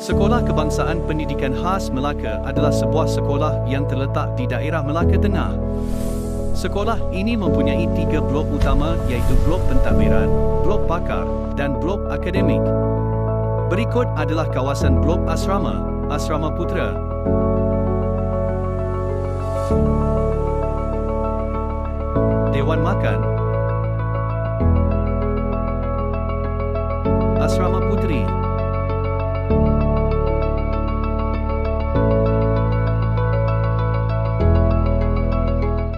Sekolah Kebangsaan Pendidikan Khas Melaka adalah sebuah sekolah yang terletak di daerah Melaka Tengah. Sekolah ini mempunyai 3 blok utama iaitu Blok Pentadbiran, Blok Pakar dan Blok Akademik. Berikut adalah kawasan Blok Asrama, Asrama Putera, Dewan Makan, Asrama Puteri,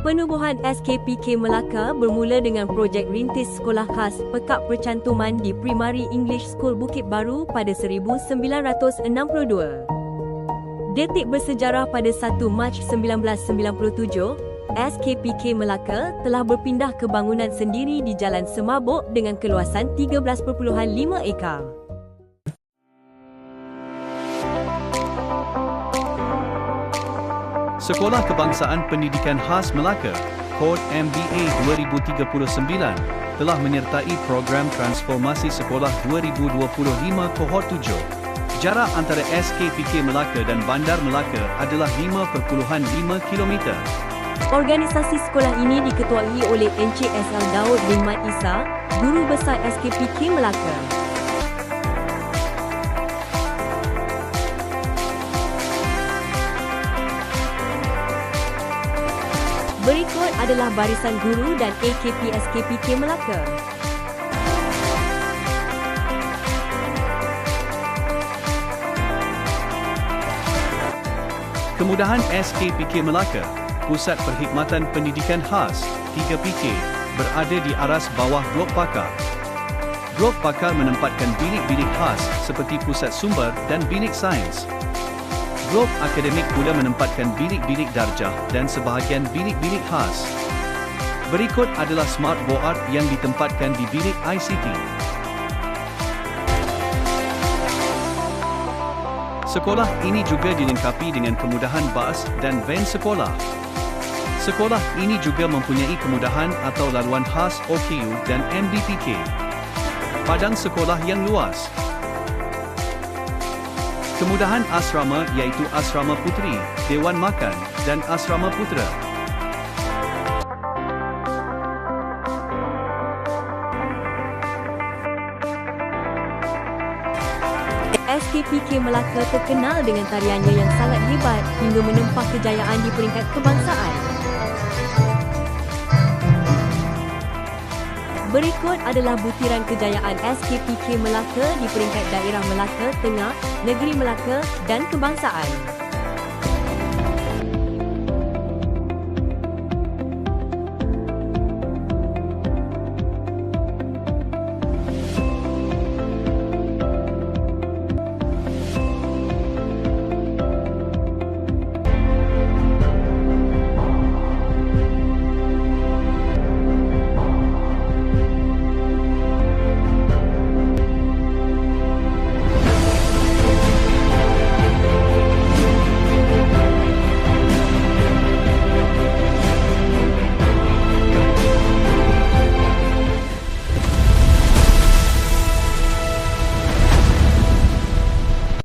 Penubuhan SKPK Melaka bermula dengan projek rintis sekolah khas Pekat Percantuman di Primary English School Bukit Baru pada 1962. Detik bersejarah pada 1 Mac 1997, SKPK Melaka telah berpindah ke bangunan sendiri di Jalan Semabuk dengan keluasan 13.5 ekar. Sekolah Kebangsaan Pendidikan Khas Melaka, kod MBA 2039, telah menyertai program transformasi sekolah 2025 kohort 7. Jarak antara SKPK Melaka dan Bandar Melaka adalah 5.5 km. Organisasi sekolah ini diketuai oleh Encik SL Daud bin Mat Isa, Guru Besar SKPK Melaka. Berikut adalah barisan guru dan AKP SKPK Melaka. Kemudahan SKPK Melaka, Pusat Perkhidmatan Pendidikan Khas 3PK, berada di aras bawah Blok Pakar. Blok Pakar menempatkan bilik-bilik khas seperti pusat sumber dan bilik sains. Blok Akademik pula menempatkan bilik-bilik darjah dan sebahagian bilik-bilik khas. Berikut adalah smart board yang ditempatkan di bilik ICT. Sekolah ini juga dilengkapi dengan kemudahan bas dan van sekolah. Sekolah ini juga mempunyai kemudahan atau laluan khas OKU dan MDPK. Padang sekolah yang luas. Kemudahan asrama iaitu Asrama Puteri, Dewan Makan dan Asrama Putera. SKPK Melaka terkenal dengan tariannya yang sangat hebat hingga menempah kejayaan di peringkat kebangsaan. Berikut adalah butiran kejayaan SKPK Melaka di peringkat daerah Melaka Tengah, Negeri Melaka dan kebangsaan.